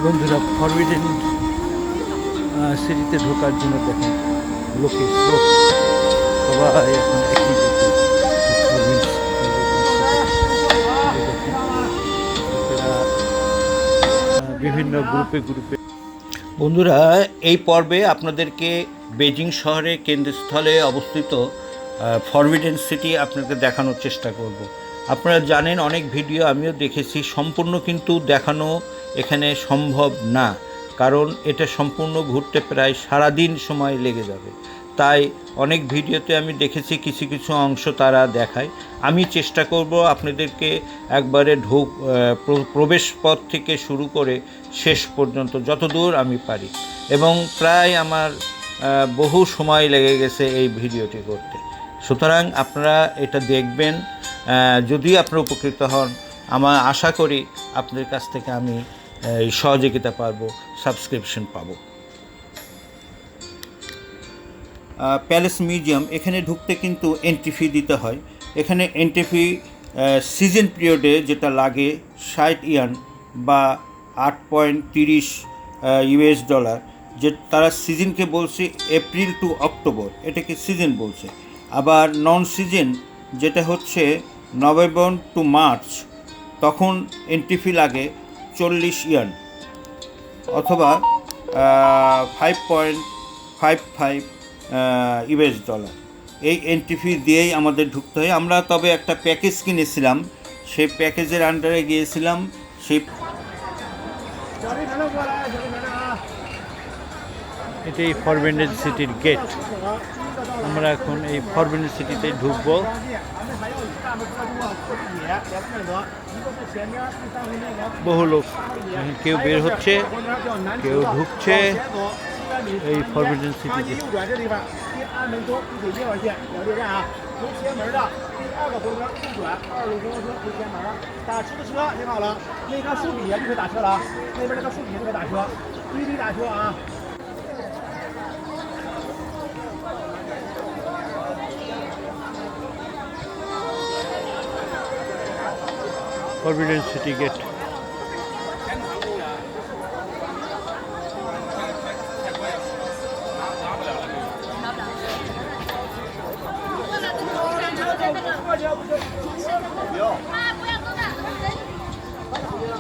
বন্ধুরা, ফরবিডেন সিটিতে ঢোকার জন্য দেখেন লোকে স্রোত, সবাই এখন একই দিকে বিভিন্ন গ্রুপে গ্রুপে। বন্ধুরা, এই পর্বে আপনাদেরকে বেজিং শহরের কেন্দ্রস্থলে অবস্থিত ফরবিডেন সিটি আপনাকে দেখানোর চেষ্টা করব। আপনারা জানেন, অনেক ভিডিও আমিও দেখেছি, সম্পূর্ণ কিন্তু দেখানো এখানে সম্ভব না, কারণ এটা সম্পূর্ণ ঘুরতে প্রায় সারাদিন সময় লেগে যাবে। তাই অনেক ভিডিওতে আমি দেখেছি কিছু কিছু অংশ তারা দেখায়। আমি চেষ্টা করব আপনাদেরকে একবারে প্রবেশ পথ থেকে শুরু করে শেষ পর্যন্ত যতদূর আমি পারি, এবং প্রায় আমার বহু সময় লেগে গেছে এই ভিডিওটি করতে। সুতরাং আপনারা এটা দেখবেন, যদি আপনারা উপকৃত হন, আমার আশা করি আপনাদের কাছ থেকে আমি সহযোগিতা পাবো, সাবস্ক্রিপশন পাবো। প্যালেস মিউজিয়াম, এখানে ঢুকতে কিন্তু এন্ট্রি ফি দিতে হয়। এখানে এন্ট্রি ফি সিজন পিরিয়ডে যেটা লাগে 60 ইয়ান বা 8.30 ইউএস ডলার, যে তারা সিজনকে বলছে এপ্রিল টু অক্টোবর, এটাকে সিজন বলছে। আবার নন সিজন যেটা হচ্ছে নভেম্বর টু মার্চ, তখন এন্ট্রি ফি লাগে 40 ইয়ান অথবা 5.55 ইউএস ডলার। এই এন্ট্রি ফি দিয়েই আমাদের ঢুকতে হয়। আমরা তবে একটা প্যাকেজ কিনেছিলাম, সেই প্যাকেজের আন্ডারে গিয়েছিলাম। এটাই ফরবিডেন সিটির গেট। আমরা এখন এই ফরবিডেন সিটিতে ঢুকবো। বহু লোক, কেউ বের হচ্ছে, কেউ ঢুকছে এই ফরবিডেন সিটিতে। Forbidden city gate.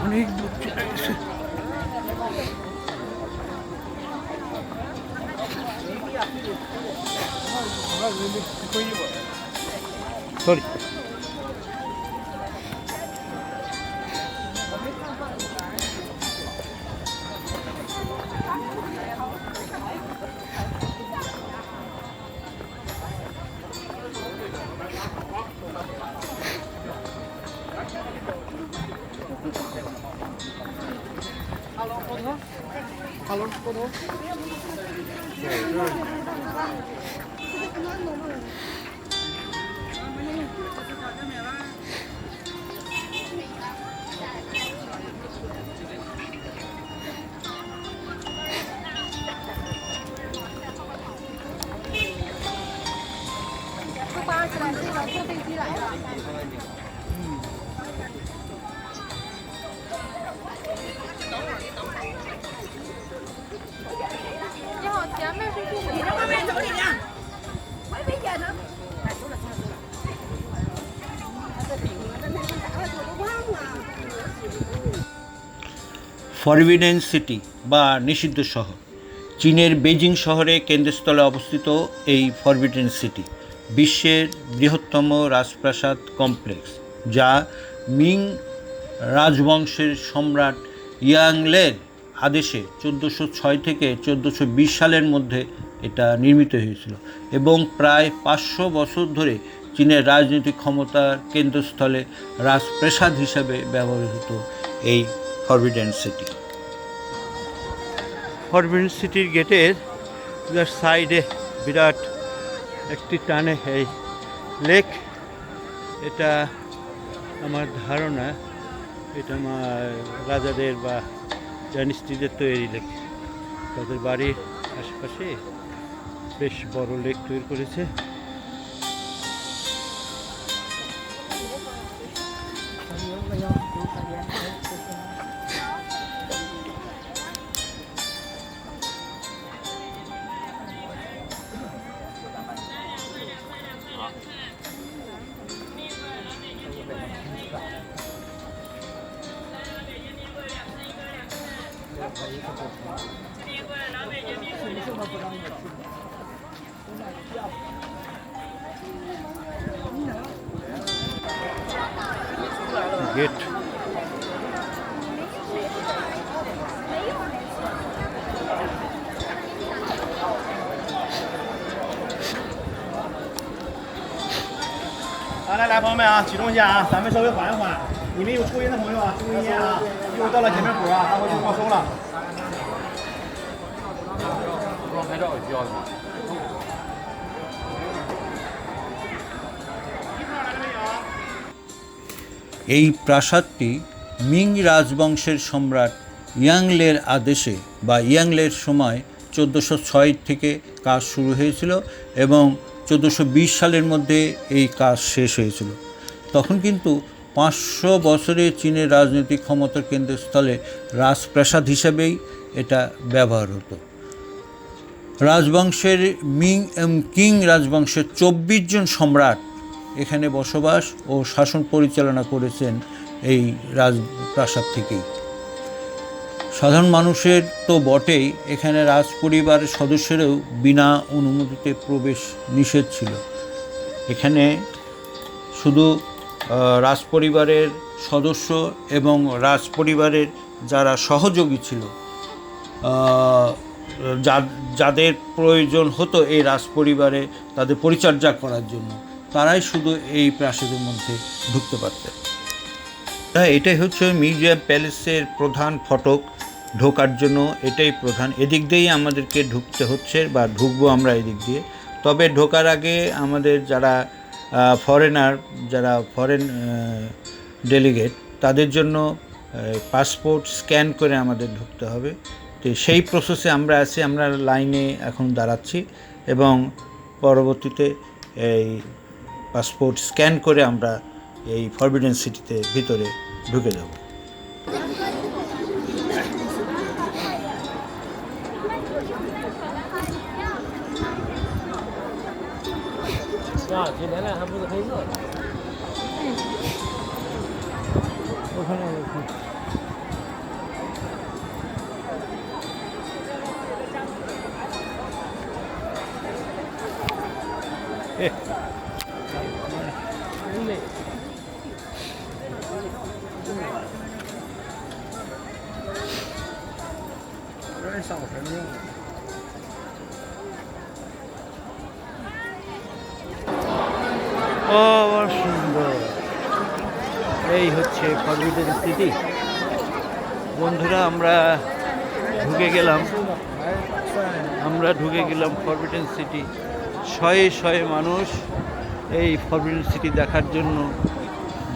অনেক দূর চলে গেছে। সরি, ফরবিডেন সিটি বা নিষিদ্ধ শহর, চীনের বেজিং শহরে কেন্দ্রস্থলে অবস্থিত এই ফরবিডেন সিটি বিশ্বের বৃহত্তম রাজপ্রাসাদ কমপ্লেক্স, যা মিং রাজবংশের সম্রাট ইয়াংলের আদেশে 1406 থেকে 1420 সালের মধ্যে এটা নির্মিত হয়েছিল, এবং প্রায় 500 বছর ধরে চীনের রাজনৈতিক ক্ষমতার কেন্দ্রস্থলে রাজপ্রাসাদ হিসাবে ব্যবহৃত এই ফরবিডেন সিটি। ফরবিডেন সিটির গেটের সাইডে বিরাট একটি টানে এই লেক। এটা আমার ধারণা এটা রাজাদের বা ডাইনেস্টিদের তৈরি লেক। তাদের বাড়ির আশেপাশে বেশ বড় লেক তৈরি করেছে। গেট来，朋友们啊，启动一下啊，咱们稍微缓一缓。你们有抽烟的朋友啊，抽根烟啊，又到了检票口啊，待会就没收了。不让拍照也需要的吗？ এই প্রাসাদটি মিং রাজবংশের সম্রাট ইয়াংলের আদেশে বা ইয়াংলের সময় 1406 থেকে কাজ শুরু হয়েছিল এবং 1420 সালের মধ্যে এই কাজ শেষ হয়েছিল। তখন কিন্তু 500 বছরে চীনের রাজনৈতিক ক্ষমতার কেন্দ্রস্থলে রাজপ্রাসাদ হিসাবেই এটা ব্যবহার হতো। রাজবংশের কিং রাজবংশের 24 জন সম্রাট এখানে বসবাস ও শাসন পরিচালনা করেছেন এই রাজপ্রাসাদ থেকেই। সাধারণ মানুষের তো বটেই, এখানে রাজপরিবারের সদস্যরাও বিনা অনুমতিতে প্রবেশ নিষেধ ছিল। এখানে শুধু রাজপরিবারের সদস্য এবং রাজপরিবারের যারা সহযোগী ছিল, যাদের প্রয়োজন হতো এই রাজপরিবারে তাদের পরিচর্যা করার জন্য, তারাই শুধু এই প্রাসাদের মধ্যে ঢুকতে পারতেন। এটাই হচ্ছে মিউজিয়াম প্যালেসের প্রধান ফটক। ঢোকার জন্য এটাই প্রধান, এদিক দিয়েই আমাদেরকে ঢুকতে হচ্ছে বা ঢুকবো আমরা এদিক দিয়ে। তবে ঢোকার আগে আমাদের যারা ফরেনার, যারা ফরেন ডেলিগেট, তাদের জন্য পাসপোর্ট স্ক্যান করে আমাদের ঢুকতে হবে। তো সেই প্রসেসে আমরা আছি, আমরা লাইনে এখন দাঁড়াচ্ছি এবং পরবর্তীতে এই পাসপোর্ট স্ক্যান করে আমরা এই ফরবিডেন সিটিতে ভিতরে ঢুকে যাব। সুন্দর, এই হচ্ছে ফরবিডেন সিটি। বন্ধুরা, আমরা ঢুকে গেলাম ফরবিডেন সিটি। শয়ে শয়ে মানুষ এই ফরবিডেন সিটি দেখার জন্য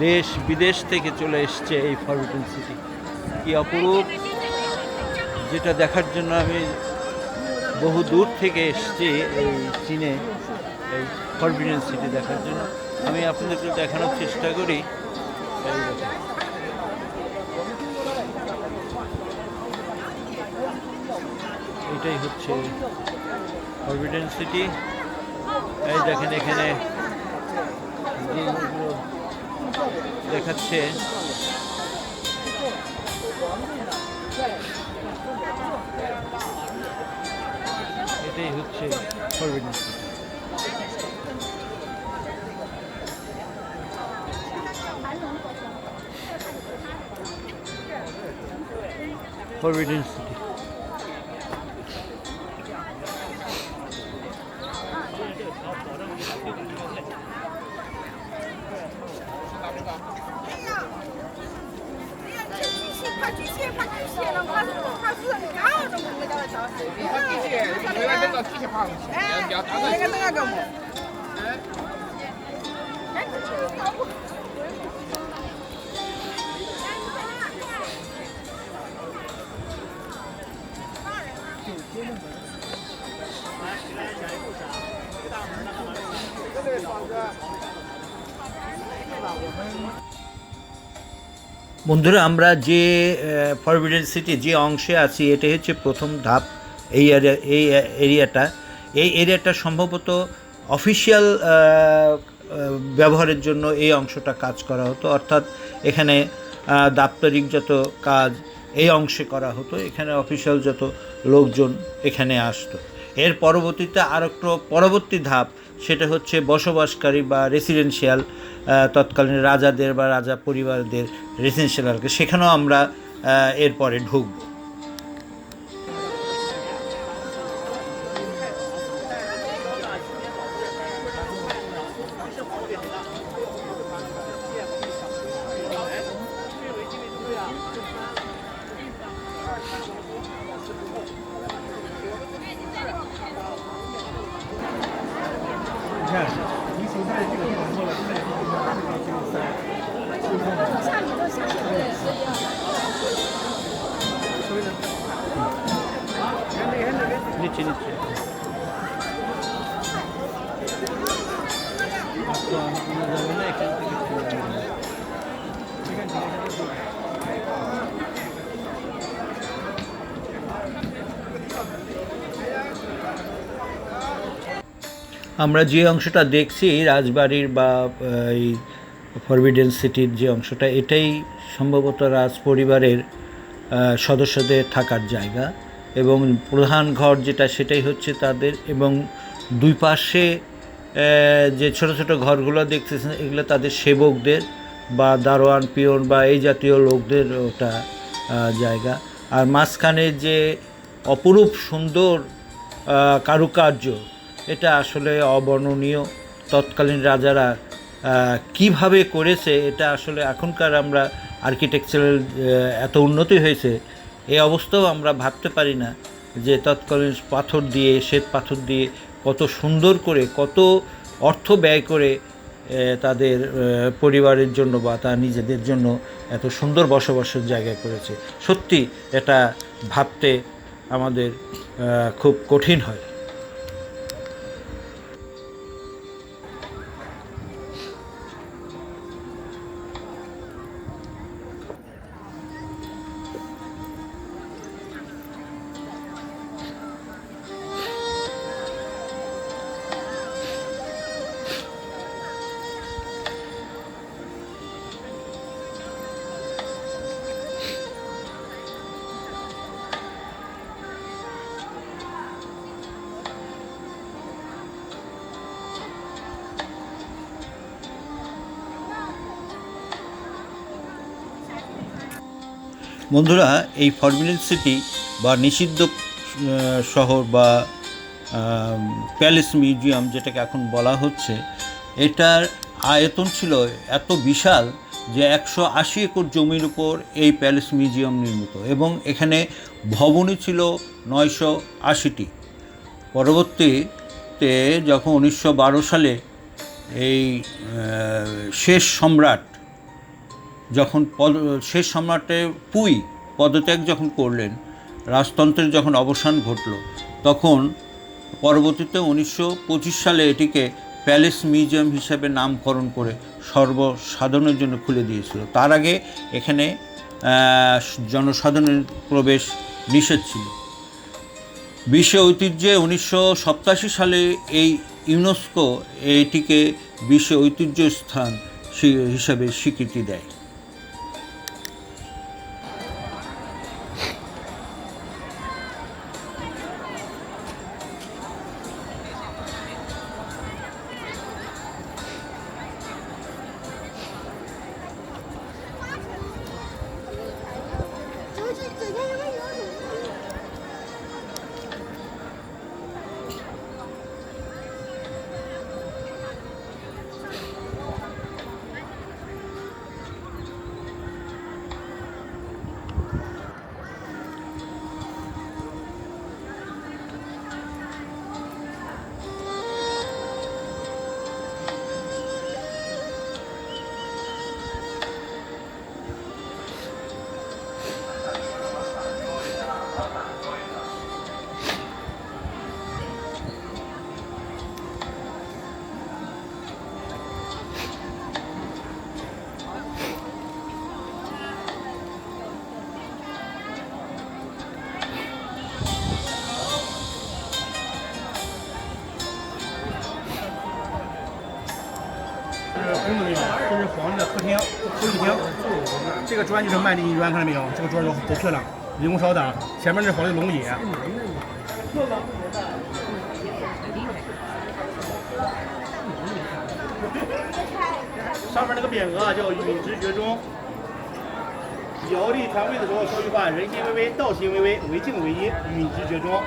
দেশ বিদেশ থেকে চলে এসছে এই ফরবিডেন সিটি। কি অপরূপ, যেটা দেখার জন্য আমি বহু দূর থেকে এসেছি এই চীনে, এই ফরবিডেন সিটি দেখার জন্য। আমি আপনাদেরকে দেখানোর চেষ্টা করি। এটাই হচ্ছে ফরবিডেন সিটি। এই দেখেন, এখানে জিনিসগুলো দেখাচ্ছে। এটাই হচ্ছে ফরবিডেন সিটি। Forbidden City. বন্ধুরা, আমরা যে ফরবিডেন সিটি যে অংশে আছি, এটা হচ্ছে প্রথম ধাপ। এই এরিয়াটা সম্ভবত অফিসিয়াল ব্যবহারের জন্য এই অংশটা কাজ করা হতো। অর্থাৎ এখানে দাপ্তরিক যত কাজ, এই অংশে করা হতো। এখানে অফিসিয়াল যত লোকজন এখানে আসতো। এর পরবর্তীতে আর একটু পরবর্তী ধাপ, সেটা হচ্ছে বসবাসকারী বা রেসিডেন্সিয়াল, তৎকালীন রাজাদের বা রাজা পরিবারদের রেসিডেন্সিয়াল, সেখানেও আমরা এরপরে ঢুকব। নিচে নিচে আমরা যে অংশটা দেখছি রাজবাড়ির বা এই ফরবিডেন সিটির যে অংশটা, এটাই সম্ভবত রাজ পরিবারের সদস্যদের থাকার জায়গা, এবং প্রধান ঘর যেটা সেটাই হচ্ছে তাদের, এবং দুই পাশে যে ছোট ছোট ঘরগুলো দেখতেছেন এগুলো তাদের সেবকদের বা দারোয়ান পিয়ন বা এই জাতীয় লোকদের ওটা জায়গা। আর মাঝখানে যে অপরূপ সুন্দর কারুকার্য, এটা আসলে অবর্ণনীয়। তৎকালীন রাজারা কিভাবে করেছে এটা আসলে এখনকার আমরা আর্কিটেকচারাল এত উন্নতি হয়েছে, এই অবস্থাও আমরা ভাবতে পারি না যে তৎকালীন পাথর দিয়ে, শ্বেত পাথর দিয়ে কত সুন্দর করে, কত অর্থ ব্যয় করে তাদের পরিবারের জন্য বা তার নিজেদের জন্য এত সুন্দর বসবাসের জায়গা করেছে। সত্যি এটা ভাবতে আমাদের খুব কঠিন হয়। বন্ধুরা, এই ফরবিডেন সিটি বা নিষিদ্ধ শহর বা প্যালেস মিউজিয়াম যেটাকে এখন বলা হচ্ছে, এটার আয়তন ছিল এত বিশাল যে 180 একর জমির উপর এই প্যালেস মিউজিয়াম নির্মিত, এবং এখানে ভবনই ছিল 980টি। পরবর্তীতে যখন 1912 সালে এই শেষ সম্রাটের পুই পদত্যাগ যখন করলেন, রাজতন্ত্রের যখন অবসান ঘটল, তখন পরবর্তীতে 1925 সালে এটিকে প্যালেস মিউজিয়াম হিসাবে নামকরণ করে সর্বসাধারণের জন্য খুলে দিয়েছিল। তার আগে এখানে জনসাধারণের প্রবেশ নিষেধ ছিল। বিশ্ব ঐতিহ্যে 1987 সালে এই ইউনেস্কো এটিকে বিশ্ব ঐতিহ্য স্থান হিসাবে স্বীকৃতি দেয়। 公的那种，这是皇帝的客厅、休息厅。这个砖就是麦丽玉砖，看到没有？这个砖多漂亮，人工烧的。前面是皇帝龙椅。上面那个匾额叫“允直绝中”。尧帝传位的时候说句话：“人心巍巍，道心巍巍，为敬为一，允直绝中。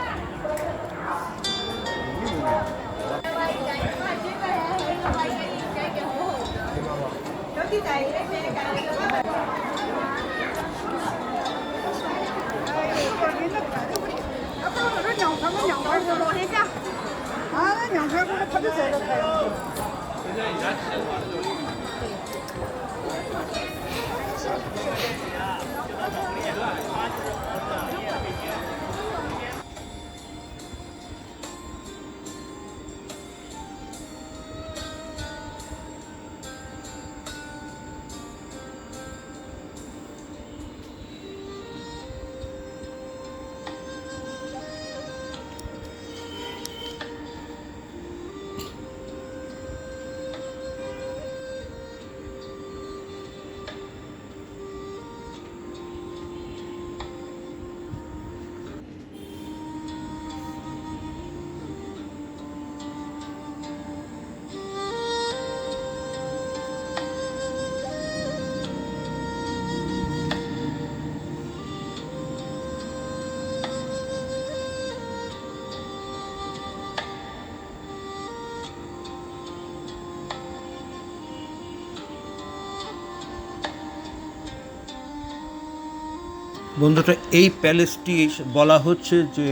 ”বন্ধুরা, এই প্যালেসটি বলা হচ্ছে যে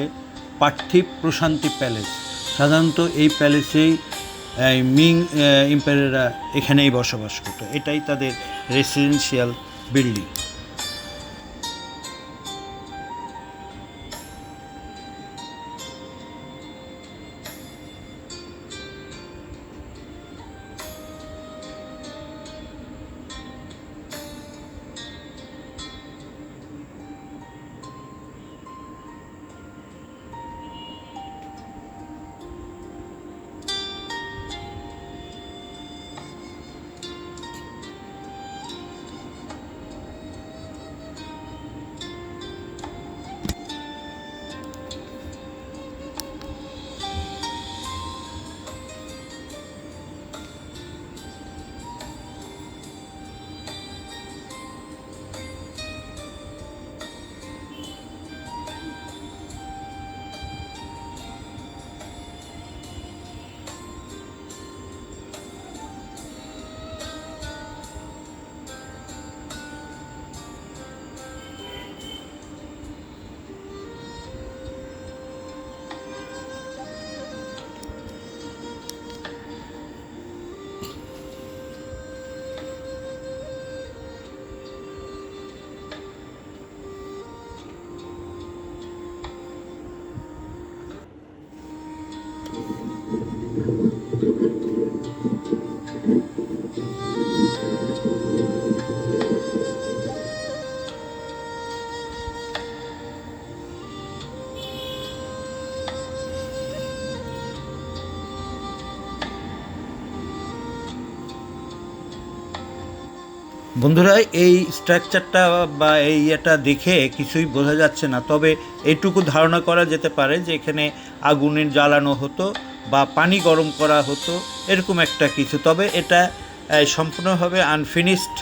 পার্থিব প্রশান্তি প্যালেস। সাধারণত এই প্যালেসেই মিং এম্পায়াররা এখানেই বসবাস করতো। এটাই তাদের রেসিডেন্সিয়াল বিল্ডিং। বন্ধুরা, এই স্ট্রাকচারটা বা এই ইয়েটা দেখে কিছুই বোঝা যাচ্ছে না, তবে এইটুকু ধারণা করা যেতে পারে যে এখানে আগুনের জ্বালানো হতো বা পানি গরম করা হতো, এরকম একটা কিছু। তবে এটা সম্পূর্ণভাবে আনফিনিশড,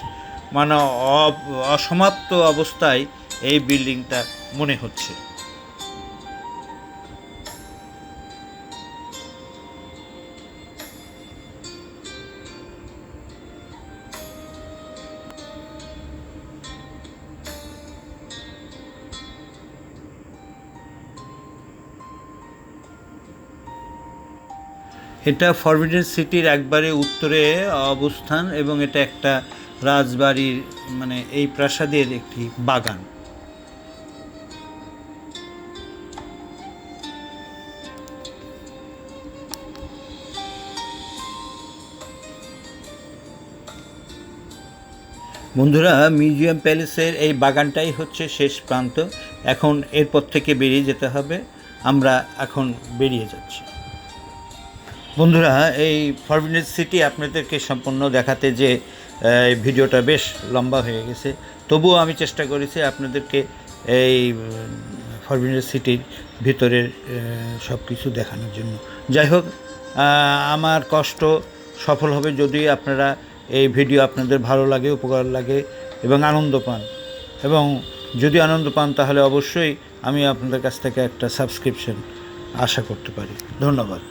মানে অসমাপ্ত অবস্থায় এই বিল্ডিংটা মনে হচ্ছে। এটা ফরবিডেন সিটির একবারে উত্তরে অবস্থান এবং এটা একটা রাজবাড়ির, মানে এই প্রাসাদের একটি বাগান। বন্ধুরা, মিউজিয়াম প্যালেসের এই বাগানটাই হচ্ছে শেষ প্রান্ত। এখন এরপর থেকে বেরিয়ে যেতে হবে। আমরা এখন বেরিয়ে যাচ্ছি। বন্ধুরা, এই ফরবিডেন সিটি আপনাদেরকে সম্পূর্ণ দেখাতে যে ভিডিওটা বেশ লম্বা হয়ে গেছে, তবুও আমি চেষ্টা করেছি আপনাদেরকে এই ফরবিডেন সিটির ভিতরের সব কিছু দেখানোর জন্য। যাই হোক, আমার কষ্ট সফল হবে যদি আপনারা এই ভিডিও আপনাদের ভালো লাগে, উপকার লাগে এবং আনন্দ পান। এবং যদি আনন্দ পান তাহলে অবশ্যই আমি আপনাদের কাছ থেকে একটা সাবস্ক্রিপশন আশা করতে পারি। ধন্যবাদ।